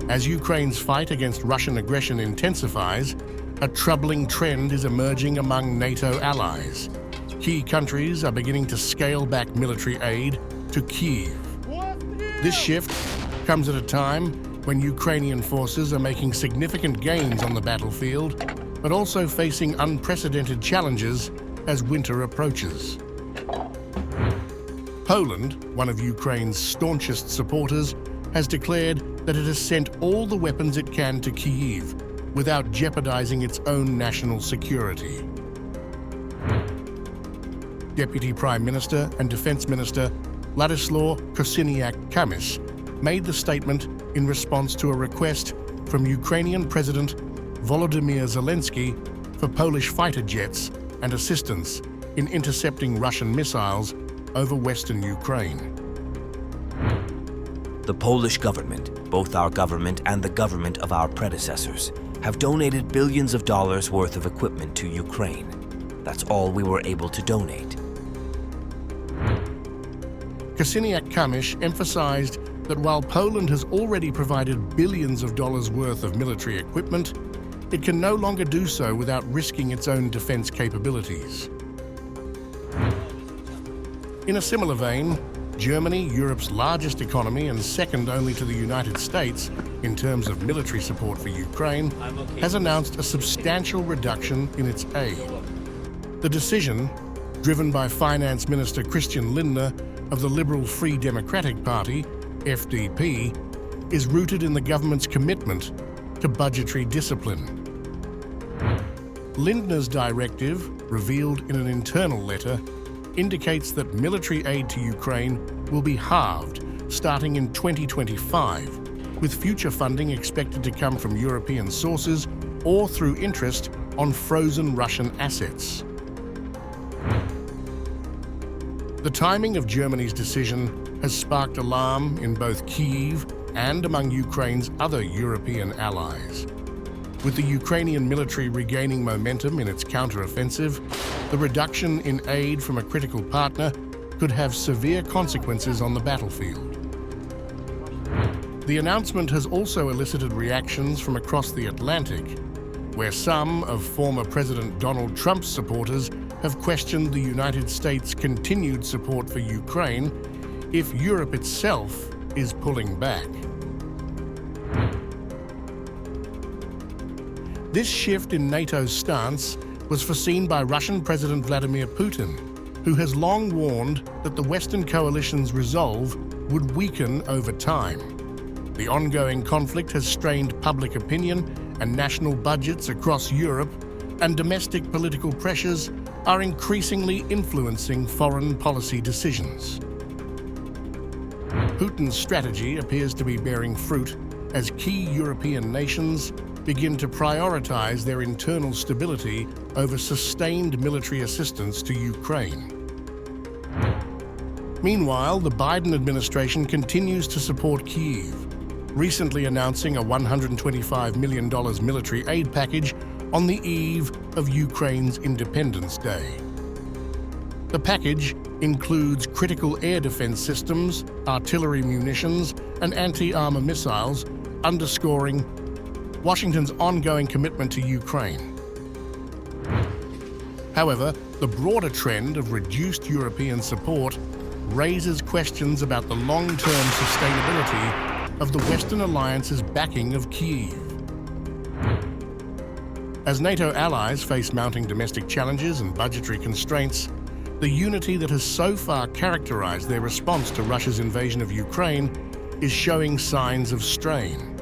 As Ukraine's fight against Russian aggression intensifies, a troubling trend is emerging among NATO allies. Key countries are beginning to scale back military aid to Kyiv. This shift comes at a time when Ukrainian forces are making significant gains on the battlefield, but also facing unprecedented challenges as winter approaches. Poland, one of Ukraine's staunchest supporters, has declared that it has sent all the weapons it can to Kyiv without jeopardizing its own national security. Deputy Prime Minister and Defense Minister Władysław Kosiniak-Kamysz made the statement in response to a request from Ukrainian President Volodymyr Zelensky for Polish fighter jets and assistance in intercepting Russian missiles over western Ukraine. The Polish government, both our government and the government of our predecessors, have donated billions of dollars worth of equipment to Ukraine. That's all we were able to donate. Kosiniak-Kamysz emphasized that while Poland has already provided billions of dollars worth of military equipment, it can no longer do so without risking its own defense capabilities. In a similar vein, Germany, Europe's largest economy and second only to the United States in terms of military support for Ukraine, has announced a substantial reduction in its aid. The decision, driven by Finance Minister Christian Lindner of the Liberal Free Democratic Party, FDP, is rooted in the government's commitment to budgetary discipline. Lindner's directive, revealed in an internal letter, indicates that military aid to Ukraine will be halved starting in 2025, with future funding expected to come from European sources or through interest on frozen Russian assets. The timing of Germany's decision has sparked alarm in both Kyiv and among Ukraine's other European allies. With the Ukrainian military regaining momentum in its counter-offensive, the reduction in aid from a critical partner could have severe consequences on the battlefield. The announcement has also elicited reactions from across the Atlantic, where some of former President Donald Trump's supporters have questioned the United States' continued support for Ukraine if Europe itself is pulling back. This shift in NATO's stance was foreseen by Russian President Vladimir Putin, who has long warned that the Western coalition's resolve would weaken over time. The ongoing conflict has strained public opinion and national budgets across Europe, and domestic political pressures are increasingly influencing foreign policy decisions. Putin's strategy appears to be bearing fruit as key European nations begin to prioritize their internal stability over sustained military assistance to Ukraine. Meanwhile, the Biden administration continues to support Kyiv, recently announcing a $125 million military aid package on the eve of Ukraine's Independence Day. The package includes critical air defense systems, artillery munitions, and anti-armor missiles, underscoring Washington's ongoing commitment to Ukraine. However, the broader trend of reduced European support raises questions about the long-term sustainability of the Western alliance's backing of Kyiv. As NATO allies face mounting domestic challenges and budgetary constraints, the unity that has so far characterized their response to Russia's invasion of Ukraine is showing signs of strain.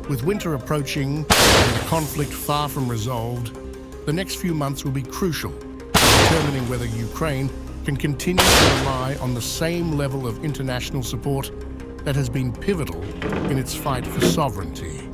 With winter approaching and the conflict far from resolved, the next few months will be crucial, determining whether Ukraine can continue to rely on the same level of international support that has been pivotal in its fight for sovereignty.